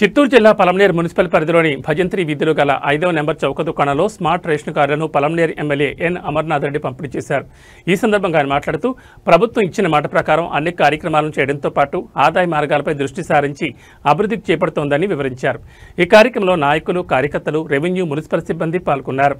చిత్తూరు జిల్లా పలమనేరు మున్సిపల్ పరిధిలోని భజంత్రి వీధిలో గల 5వ నెంబర్ చౌక దుకాణంలో స్మార్ట్ రేషన్ కార్డులను పలమనేరు ఎమ్మెల్యే ఎన్ అమర్నాథ్ రెడ్డి పంపిణీ చేశారు. ఈ సందర్భంగా ఆయన మాట్లాడుతూ ప్రభుత్వం ఇచ్చిన మాట ప్రకారం అన్ని కార్యక్రమాలను చేయడంతో పాటు ఆదాయ మార్గాలపై దృష్టి సారించి అభివృద్ధి చేపడుతోందని వివరించారు. ఈ కార్యక్రమంలో నాయకులు, కార్యకర్తలు, రెవెన్యూ, మున్సిపల్ సిబ్బంది పాల్గొన్నారు.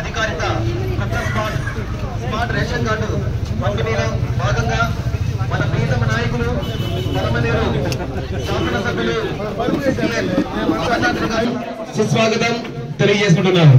అధికారిత స్మార్ట్ రేషన్ కార్డు పంపిణీలో భాగంగా మన ప్రీతమ నాయకులు పలమనేరు శాసనసభ్యులు సుస్వాగతం తెలియజేసుకుంటున్నాను.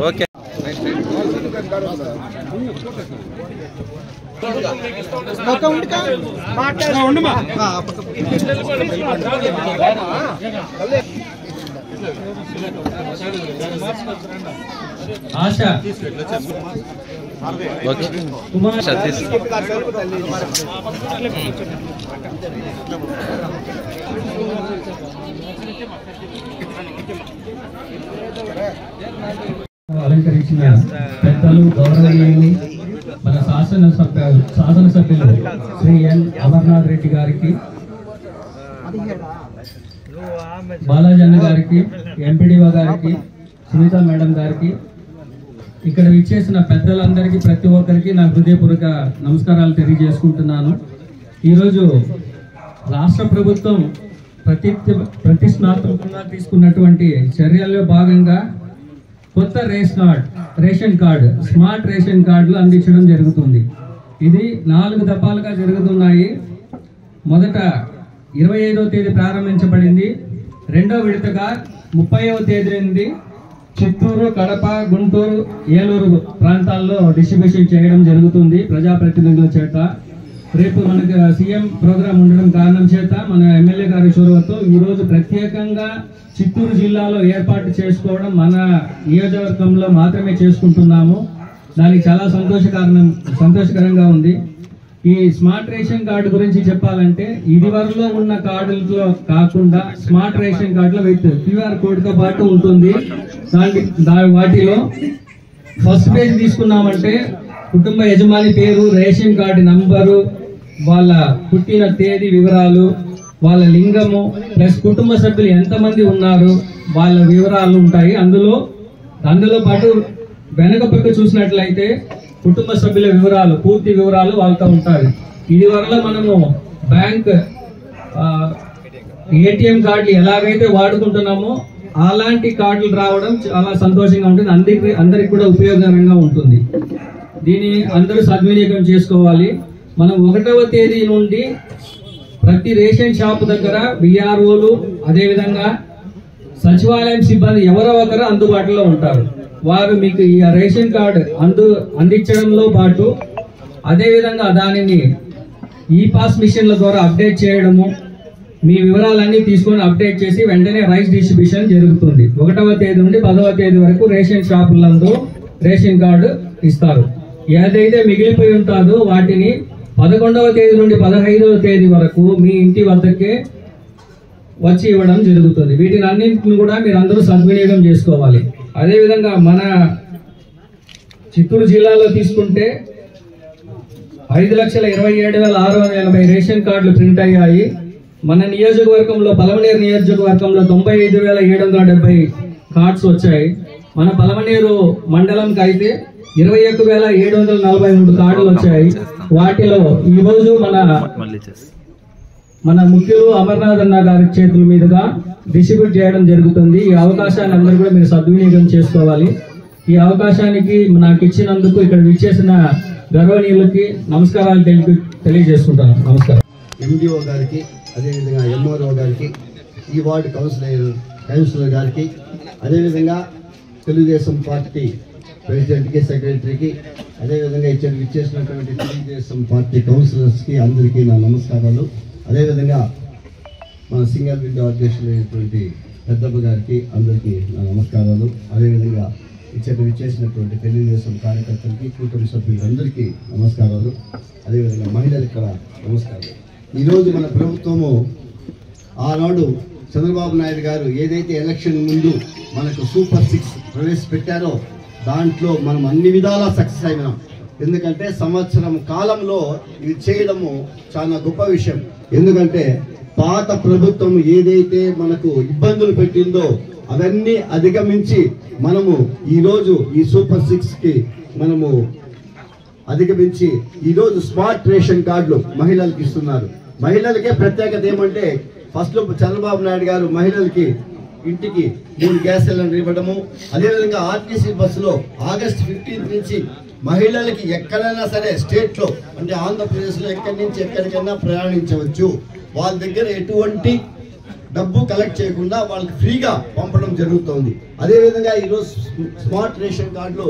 ఓకే ఆశ కుమార్ సతీష్ అలంకరించిన పెద్దలు, గౌరవనీయులు, మన శాసనసభ్యులు శ్రీ ఎన్ అమర్నాథ్ రెడ్డి గారికి, బాలాజీ అన్న గారికి, ఎంపీడీఓ గారికి, సునీత మేడం గారికి, ఇక్కడ విచ్చేసిన పెద్దలందరికీ ప్రతి ఒక్కరికి నా హృదయపూర్వక నమస్కారాలు తెలియజేసుకుంటున్నాను. ఈరోజు రాష్ట్ర ప్రభుత్వం ప్రతిష్టాత్మకంగా తీసుకున్నటువంటి చర్యల్లో భాగంగా కొత్త రేషన్ కార్డు స్మార్ట్ రేషన్ కార్డులు అందించడం జరుగుతుంది. ఇది 4 దఫాలుగా జరుగుతున్నాయి. మొదట 25వ తేదీ ప్రారంభించబడింది. రెండో విడతగా 30వ తేదీ నుండి చిత్తూరు, కడప, గుంటూరు, ఏలూరు ప్రాంతాల్లో డిస్ట్రిబ్యూషన్ చేయడం జరుగుతుంది ప్రజాప్రతినిధుల చేత. రేపు మనకు సీఎం ప్రోగ్రాం ఉండడం కారణం చేత మన ఎమ్మెల్యే గారి చొరవతో ఈరోజు ప్రత్యేకంగా చిత్తూరు జిల్లాలో ఏర్పాటు చేసుకోవడం మన నియోజకవర్గంలో మాత్రమే చేసుకుంటున్నాము. దానికి చాలా సంతోషకరంగా ఉంది. ఈ స్మార్ట్ రేషన్ కార్డు గురించి చెప్పాలంటే ఇదివరలో ఉన్న కార్డులతో కాకుండా స్మార్ట్ రేషన్ కార్డులో విత్ క్యూఆర్ కోడ్తో పాటు ఉంటుంది. వాటిలో ఫస్ట్ పేజ్ తీసుకున్నామంటే కుటుంబ యజమాని పేరు, రేషన్ కార్డు నంబరు, వాళ్ళ పుట్టిన తేదీ వివరాలు, వాళ్ళ లింగము, ప్లస్ కుటుంబ సభ్యులు ఎంతమంది ఉన్నారు వాళ్ళ వివరాలు ఉంటాయి. అందులో పాటు వెనక పక్క చూసినట్లయితే కుటుంబ సభ్యుల వివరాలు, పూర్తి వివరాలు వాళ్ళతో ఉంటాయి. ఇది వల్ల మనము బ్యాంక్ ఏటీఎం కార్డులు ఎలాగైతే వాడుకుంటున్నామో అలాంటి కార్డులు రావడం చాలా సంతోషంగా ఉంటుంది. అందరికి కూడా ఉపయోగకరంగా ఉంటుంది. దీన్ని అందరూ సద్వినియోగం చేసుకోవాలి. మనం 1వ తేదీ నుండి ప్రతి రేషన్ షాప్ దగ్గర విఆర్ఓలు, అదేవిధంగా సచివాలయం సిబ్బంది ఎవరో ఒకరు అందుబాటులో ఉంటారు. వారు మీకు ఈ రేషన్ కార్డు అందించడంలో పాటు అదేవిధంగా దానిని ఈ-పాస్ మిషన్ల ద్వారా అప్డేట్ చేయడము, మీ వివరాలన్నీ తీసుకొని అప్డేట్ చేసి వెంటనే రైస్ డిస్ట్రిబ్యూషన్ జరుగుతుంది. 1వ తేదీ నుండి 10వ తేదీ వరకు రేషన్ షాపులందు రేషన్ కార్డు ఇస్తారు. ఏదైతే మిగిలిపోయి ఉంటుందో వాటిని 11వ తేదీ నుండి 15వ తేదీ వరకు మీ ఇంటి వద్దకే వచ్చి ఇవ్వడం జరుగుతుంది. వీటిని అన్నింటిని కూడా మీరు అందరూ సద్వినియోగం చేసుకోవాలి. అదేవిధంగా మన చిత్తూరు జిల్లాలో తీసుకుంటే 5,27,680 రేషన్ కార్డులు ప్రింట్ అయ్యాయి. మన నియోజకవర్గంలో పలమనేరు నియోజకవర్గంలో 95,770 కార్డ్స్ వచ్చాయి. మన పలమనేరు మండలంకి అయితే 21,743 కార్డులు వచ్చాయి. వాటిలో ఈరోజు మన ముఖ్యులు అమర్నాథ్ అన్న గారి చేతుల మీదుగా డిస్ట్రిబ్యూట్ చేయడం జరుగుతుంది. ఈ అవకాశాన్ని అందరూ కూడా మీరు సద్వినియోగం చేసుకోవాలి. ఈ అవకాశానికి నాకు ఇచ్చినందుకు ఇక్కడ విచ్చేసిన గౌరవనీయులకి నమస్కారాలు తెలియజేసుకుంటాను. నమస్కారం. ఎండిఓ గారికి, అదేవిధంగా ఎంఆర్ఓ గారికి, ఈ వార్డు కౌన్సిలర్ గారికి, అదేవిధంగా తెలుగుదేశం పార్టీ ప్రెసిడెంట్కి, సెక్రటరీకి, అదేవిధంగా ఇచ్చేసినటువంటి తెలుగుదేశం పార్టీ కౌన్సిలర్స్కి అందరికీ నా నమస్కారాలు. అదేవిధంగా మన సింగల్ విండో అధ్యక్షులైనటువంటి పెద్దప్ప గారికి అందరికీ నా నమస్కారాలు. అదేవిధంగా ఇచ్చేసినటువంటి తెలుగుదేశం కార్యకర్తలకి, కూటమి సభ్యులందరికీ నమస్కారాలు. అదేవిధంగా మహిళలకు కూడా నమస్కారాలు. ఈరోజు మన ప్రభుత్వము ఆనాడు చంద్రబాబు నాయుడు గారు ఏదైతే ఎలక్షన్ ముందు మనకు సూపర్ 6 ప్రవేశపెట్టారో దాంట్లో మనం అన్ని విధాలా సక్సెస్ అయినాం. ఎందుకంటే సంవత్సరం కాలంలో ఇది చేయడము చాలా గొప్ప విషయం. ఎందుకంటే పాత ప్రభుత్వం ఏదైతే మనకు ఇబ్బందులు పెట్టిందో అవన్నీ అధిగమించి మనము ఈరోజు ఈ సూపర్ 6కి మనము అధిగమించి ఈరోజు స్మార్ట్ రేషన్ కార్డులు మహిళలకు ఇస్తున్నారు. మహిళలకే ప్రత్యేకత ఏమంటే ఫస్ట్ చంద్రబాబు నాయుడు గారు మహిళలకి ఇంటికి 3 గ్యాస్ సిలిండర్ ఇవ్వడము, అదేవిధంగా ఆర్టీసీ బస్సులో ఆగస్టు 15 నుంచి మహిళలకి ఎక్కడైనా సరే స్టేట్లో అంటే ఆంధ్రప్రదేశ్లో ఎక్కడి నుంచి ఎక్కడికైనా ప్రయాణించవచ్చు. వాళ్ళ దగ్గర ఎటువంటి డబ్బు కలెక్ట్ చేయకుండా వాళ్ళకి ఫ్రీగా పంపడం జరుగుతుంది. అదేవిధంగా ఈరోజు స్మార్ట్ రేషన్ కార్డులు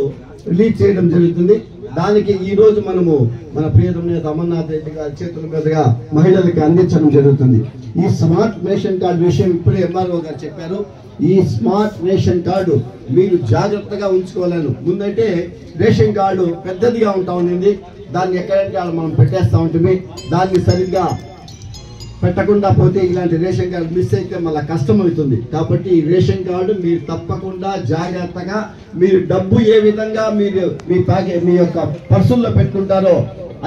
రిలీజ్ చేయడం జరుగుతుంది. దానికి ఈరోజు మనము మన ప్రియతమ నేత అమర్నాథ్ రెడ్డి గారి చేతుల మీదుగా మహిళలకు అందించడం జరుగుతుంది. ఈ స్మార్ట్ రేషన్ కార్డు విషయం ఇప్పుడే ఎంఆర్ఓ గారు చెప్పారు. ఈ స్మార్ట్ రేషన్ కార్డు మీరు జాగ్రత్తగా ఉంచుకోవాలను. ముందంటే రేషన్ కార్డు పెద్దదిగా ఉంటా ఉంది, దాన్ని ఎక్కడంటే వాళ్ళు మనం పెట్టేస్తూ ఉంటుంది. దాన్ని సరిగ్గా పెట్టకుండా పోతే ఇలాంటి రేషన్ కార్డు మిస్ అయితే మళ్ళీ కష్టం అవుతుంది. కాబట్టి ఈ రేషన్ కార్డు మీరు తప్పకుండా జాగ్రత్తగా మీరు డబ్బు ఏ విధంగా మీరు మీ యొక్క పర్సుల్లో పెట్టుకుంటారో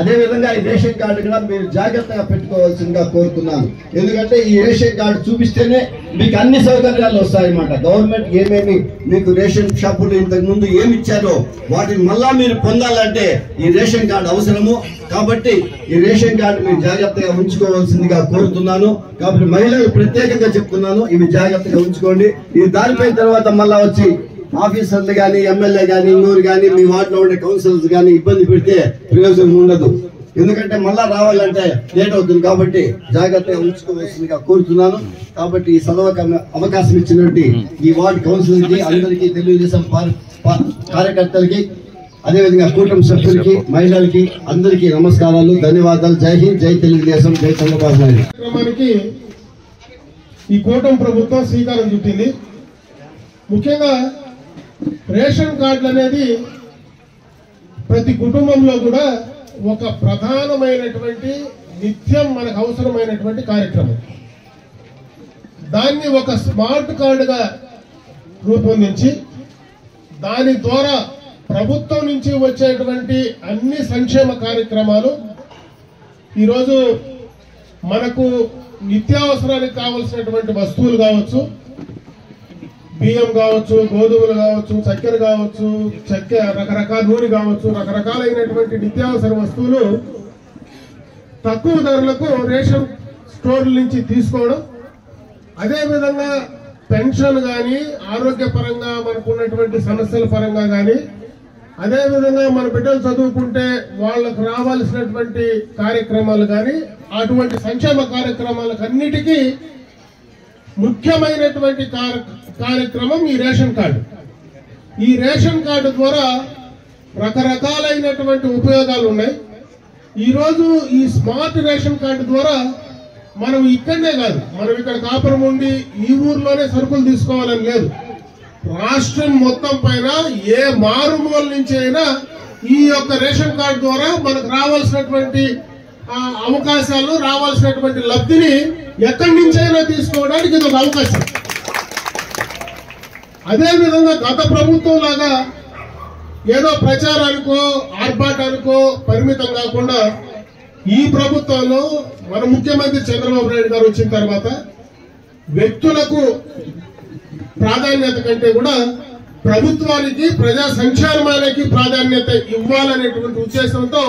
అదే విధంగా ఈ రేషన్ కార్డు కూడా మీరు జాగ్రత్తగా పెట్టుకోవాల్సిందిగా కోరుతున్నాను. ఎందుకంటే ఈ రేషన్ కార్డు చూపిస్తేనే మీకు అన్ని సౌకర్యాలు వస్తాయన్నమాట. గవర్నమెంట్ ఏమేమి మీకు రేషన్ షాపులు ఇంతకు ముందు ఏమి ఇచ్చారో వాటిని మళ్ళా మీరు పొందాలంటే ఈ రేషన్ కార్డు అవసరము. కాబట్టి ఈ రేషన్ కార్డు మీరు జాగ్రత్తగా ఉంచుకోవాల్సిందిగా కోరుతున్నాను. కాబట్టి మహిళలకు ప్రత్యేకంగా చెప్తున్నాను, ఇవి జాగ్రత్తగా ఉంచుకోండి. ఇది దానిపోయిన తర్వాత మళ్ళా వచ్చి ఆఫీసర్లు కానీ, ఎమ్మెల్యే కానీ, ఇంగూరు కానీ, మీ వార్డులో ఉండే కౌన్సిలర్స్ కానీ ఇబ్బంది పెడితే ప్రయోజనం ఉండదు. ఎందుకంటే మళ్ళా రావాలంటే లేట్ అవుతుంది. కాబట్టి జాగ్రత్తగా ఉంచుకోవాల్సిందిగా కోరుతున్నాను. కాబట్టి ఈ అవకాశం ఇచ్చినట్టు ఈ వార్డు కౌన్సిలర్కి అందరికీ, తెలుగుదేశం కార్యకర్తలకి, అదేవిధంగా కూటమి సభ్యులకి, మహిళలకి అందరికీ నమస్కారాలు, ధన్యవాదాలు. జై హింద్, జై తెలుగుదేశం, జై చంద్రబాబు నాయుడు. ఈ కూటమి ప్రభుత్వం శ్రీకారం చుట్టింది. ముఖ్యంగా రేషన్ కార్డులు అనేది ప్రతి కుటుంబంలో కూడా ఒక ప్రధానమైనటువంటి నిత్యం మనకు అవసరమైనటువంటి కార్యక్రమం. దాన్ని ఒక స్మార్ట్ కార్డుగా రూపొందించి దాని ద్వారా ప్రభుత్వం నుంచి వచ్చేటువంటి అన్ని సంక్షేమ కార్యక్రమాలు ఈరోజు మనకు నిత్యావసరానికి కావలసినటువంటి వస్తువులు కావచ్చు, బియ్యం కావచ్చు, గోధుమలు కావచ్చు, చక్కెర కావచ్చు, రకరకాల నూనె కావచ్చు, రకరకాలైనటువంటి నిత్యావసర వస్తువులు తక్కువ ధరలకు రేషన్ స్టోర్ల నుంచి తీసుకోవడం, అదేవిధంగా పెన్షన్ కానీ, ఆరోగ్యపరంగా మనకు ఉన్నటువంటి సమస్యల పరంగా కానీ, అదేవిధంగా మన బిడ్డలు చదువుకుంటే వాళ్ళకు రావాల్సినటువంటి కార్యక్రమాలు కానీ, అటువంటి సంక్షేమ కార్యక్రమాలకన్నిటికీ ముఖ్యమైనటువంటి కార్యక్రమం ఈ రేషన్ కార్డు. ఈ రేషన్ కార్డు ద్వారా రకరకాలైనటువంటి ఉపయోగాలు ఉన్నాయి. ఈరోజు ఈ స్మార్ట్ రేషన్ కార్డు ద్వారా మనం ఇక్కడనే కాదు, మనం ఇక్కడ కాపురం ఉండి ఈ ఊర్లోనే సరుకులు తీసుకోవాలని లేదు. రాష్ట్రం మొత్తం పైన ఏ మారుమూల నుంచి అయినా ఈ యొక్క రేషన్ కార్డు ద్వారా మనకు రావాల్సినటువంటి అవకాశాలు, రావాల్సినటువంటి లబ్ధిని ఎక్కడి నుంచైనా తీసుకోవడానికి ఇది ఒక అవకాశం. అదేవిధంగా గత ప్రభుత్వం లాగా ఏదో ప్రచారానికో ఆర్భాటానికో పరిమితం కాకుండా ఈ ప్రభుత్వంలో మన ముఖ్యమంత్రి చంద్రబాబు నాయుడు గారు వచ్చిన తర్వాత వ్యక్తులకు ప్రాధాన్యత కంటే కూడా ప్రభుత్వానికి ప్రజా సంక్షేమానికి ప్రాధాన్యత ఇవ్వాలనేటువంటి ఉద్దేశంతో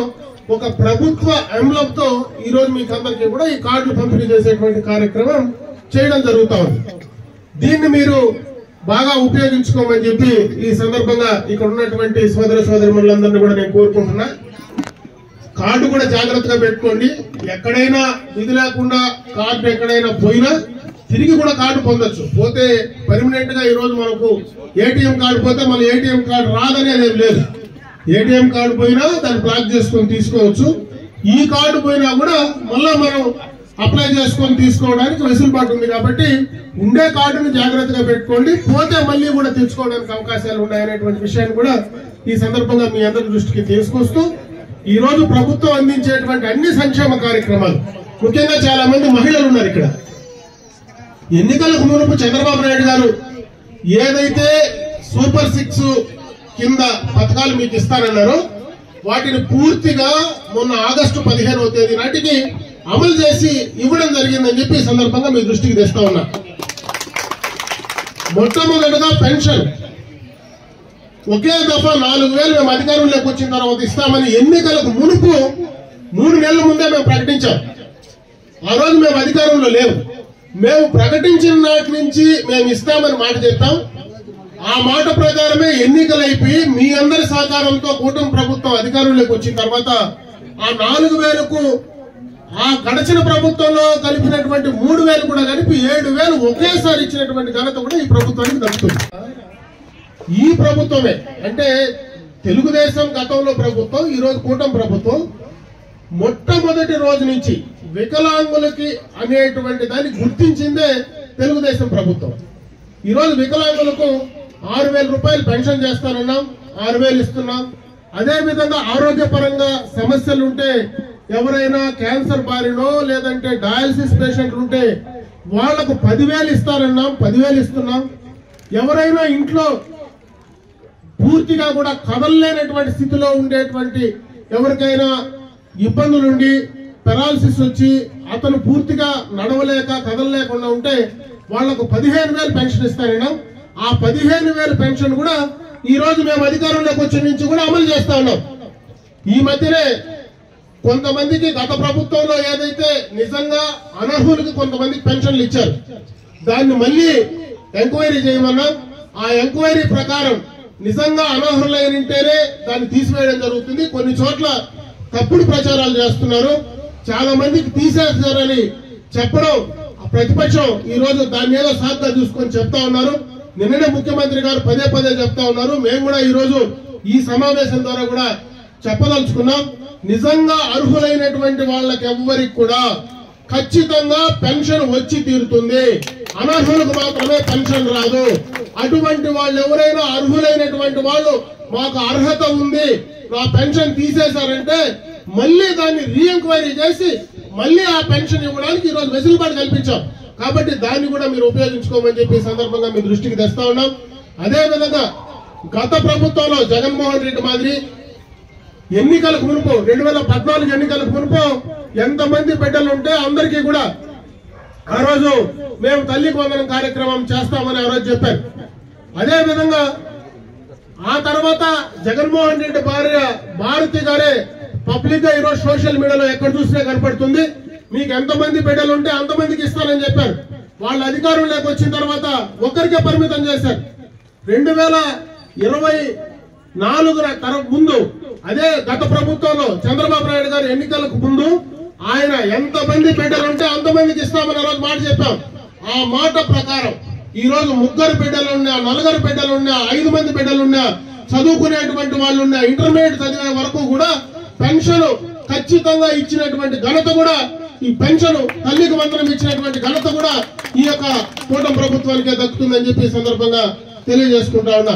ఒక ప్రభుత్వ ఎంబ్లంతో ఈ రోజు మీకు అందరికీ కూడా ఈ కార్డులు పంపిణీ చేసేటువంటి కార్యక్రమం చేయడం జరుగుతా ఉంది. దీన్ని మీరు బాగా ఉపయోగించుకోమని చెప్పి ఈ సందర్భంగా ఇక్కడ ఉన్నటువంటి సోదర సోదరిమణులందరినీ కూడా నేను కోరుకుంటున్నా. కార్డు కూడా జాగ్రత్తగా పెట్టుకోండి. ఎక్కడైనా విధి లేకుండా కార్డు ఎక్కడైనా పోయినా తిరిగి కూడా కార్డు పొందొచ్చు. పోతే పర్మనెంట్ గా ఈ రోజు మనకు ఏటీఎం కార్డు పోతే మళ్ళీ ఏటీఎం కార్డు రాదని అనేది లేదు. ఏటీఎం కార్డు పోయినా దాన్ని బ్లాక్ చేసుకొని తీసుకోవచ్చు. ఈ కార్డు పోయినా కూడా మళ్ళా మనం అప్లై చేసుకొని తీసుకోవడానికి వెసులుబాటు ఉంది. కాబట్టి ఉండే కార్డుని జాగ్రత్తగా పెట్టుకోండి. పోతే మళ్ళీ కూడా తెచ్చుకోవడానికి అవకాశాలు ఉన్నాయనేటువంటి విషయాన్ని కూడా ఈ సందర్భంగా మీ అందరి దృష్టికి తీసుకొస్తూ ఈ రోజు ప్రభుత్వం అందించేటువంటి అన్ని సంక్షేమ కార్యక్రమాలు, ముఖ్యంగా చాలా మంది మహిళలు ఉన్నారు ఇక్కడ. ఎన్నికలకు మునుపు చంద్రబాబు నాయుడు గారు ఏదైతే సూపర్ 6 కింద పథకాలు మీకు ఇస్తానన్నారో వాటిని పూర్తిగా మొన్న ఆగస్టు 15వ తేదీ నాటికి అమలు చేసి ఇవ్వడం జరిగిందని చెప్పి ఈ సందర్భంగా మీ దృష్టికి తెస్తా ఉన్నా. మొట్టమొదటిగా పెన్షన్ ఒకే దఫా 4,000 మేము అధికారంలోకి వచ్చిన తర్వాత ఇస్తామని ఎన్నికలకు మునుపు 3 నెలల ముందే మేము ప్రకటించాం. ఆ రోజు మేము అధికారంలో లేవు. మేము ప్రకటించిన నాటి నుంచి మేము ఇస్తామని మాట చెప్పాం. ఆ మాట ప్రకారమే ఎన్నికలైపోయి మీ అందరి సహకారంతో కూటమి ప్రభుత్వం అధికారంలోకి వచ్చిన తర్వాత ఆ 4,000కు ఆ గడచిన ప్రభుత్వంలో కలిపినటువంటి 3,000 కూడా కలిపి 7,000 ఒకేసారి ఇచ్చినటువంటి ఘనత కూడా ఈ ప్రభుత్వానికి దక్కుతుంది. ఈ ప్రభుత్వమే అంటే తెలుగుదేశం గతంలో ప్రభుత్వం, ఈ రోజు కూటమి ప్రభుత్వం మొట్టమొదటి రోజు నుంచి వికలాంగులకి అనేటువంటి దాన్ని గుర్తించిందే తెలుగుదేశం ప్రభుత్వం. ఈ రోజు వికలాంగులకు 6,000 రూపాయలు పెన్షన్ చేస్తానన్నాం, 6,000 ఇస్తున్నాం. అదే విధంగా ఆరోగ్యపరంగా సమస్యలు ఉంటే ఎవరైనా క్యాన్సర్ బారినో లేదంటే డయాలసిస్ పేషెంట్లు ఉంటే వాళ్లకు 10,000 ఇస్తానన్నాం, 10,000 ఇస్తున్నాం. ఎవరైనా ఇంట్లో పూర్తిగా కూడా కదలలేనటువంటి స్థితిలో ఉండేటువంటి ఎవరికైనా ఇబ్బందులుండి పెరాలసిస్ వచ్చి అతను పూర్తిగా నడవలేక కదలలేకుండా ఉంటే వాళ్లకు 15,000 పెన్షన్ ఇస్తారన్నాం. ఆ 15,000 పెన్షన్ కూడా ఈ రోజు మేము అధికారంలోకి వచ్చిన నుంచి కూడా అమలు చేస్తా ఉన్నాం. ఈ మధ్యనే కొంతమందికి గత ప్రభుత్వంలో ఏదైతే నిజంగా అనర్హులకి కొంతమందికి పెన్షన్లు ఇచ్చారు, దాన్ని మళ్ళీ ఎంక్వైరీ చేయమన్నాం. ఆ ఎంక్వైరీ ప్రకారం నిజంగా అనర్హులైనంటేనే దాన్ని తీసివేయడం జరుగుతుంది. కొన్ని చోట్ల తప్పుడు ప్రచారాలు చేస్తున్నారు. చాలా మందికి తీసేస్తారని చెప్పడం ప్రతిపక్షం ఈ రోజు దాన్ని ఏదో సాగ్గా చూసుకొని చెప్తా ఉన్నారు. నిన్ననే ముఖ్యమంత్రి గారు పదే పదే చెప్తా ఉన్నారు. మేము కూడా ఈ రోజు ఈ సమావేశం ద్వారా కూడా చెప్పదలుచుకున్నాం. నిజంగా అర్హులైనటువంటి వాళ్ళకి ఎవ్వరికి కూడా ఖచ్చితంగా పెన్షన్ వచ్చి తీరుతుంది. అనర్హులకు మాత్రమే పెన్షన్ రాదు. అటువంటి వాళ్ళు ఎవరైనా అర్హులైనటువంటి వాళ్ళు మాకు అర్హత ఉంది, నా పెన్షన్ తీసేశారంటే మళ్ళీ దాన్ని రీఎంక్వైరీ చేసి మళ్ళీ ఆ పెన్షన్ ఇవ్వడానికి ఈరోజు వెసులుబాటు కల్పించాం. కాబట్టి దాన్ని కూడా మీరు ఉపయోగించుకోమని చెప్పి సందర్భంగా మీ దృష్టికి తెస్తా ఉన్నాం. అదే విధంగా గత ప్రభుత్వంలో జగన్మోహన్ రెడ్డి మాదిరి ఎన్నికలకు మునుపు 2014 ఎన్నికలకు మునుపు ఎంతమంది బిడ్డలు ఉంటే అందరికీ కూడా ఆ రోజు మేము తల్లికి వందనం కార్యక్రమం చేస్తామని ఆ రోజు చెప్పారు. అదే విధంగా ఆ తర్వాత జగన్మోహన్ రెడ్డి భార్య భారతి గారే పబ్లిక్ గా ఈరోజు సోషల్ మీడియాలో ఎక్కడ చూసినా కనపడుతుంది. మీకు ఎంతమంది బిడ్డలు ఉంటే అంతమందికి ఇస్తానని చెప్పారు. వాళ్ళ అధికారంలోకి వచ్చిన తర్వాత ఒక్కరికే పరిమితం చేశారు. 2024 ముందు అదే గత ప్రభుత్వంలో చంద్రబాబు నాయుడు గారు ఎన్నికలకు ముందు ఆయన ఎంతమంది బిడ్డలు ఉంటే అంతమందికి ఇస్తామని ఆ రోజు మాట చెప్పాం. ఆ మాట ప్రకారం ఈ రోజు 3 బిడ్డలున్నా, 4 బిడ్డలున్నా, 5 మంది బిడ్డలున్నా, చదువుకునేటువంటి వాళ్ళున్నా, ఇంటర్మీడియట్ చదివే వరకు కూడా పెన్షన్ ఖచ్చితంగా ఇచ్చినటువంటి ఘనత కూడా ఈ పెన్షన్ తల్లికి వందనం ఇచ్చినటువంటి ఘనత కూడా ఈ యొక్క కూటమి ప్రభుత్వానికే దక్కుతుందని చెప్పి సందర్భంగా తెలియజేసుకుంటా ఉన్నా.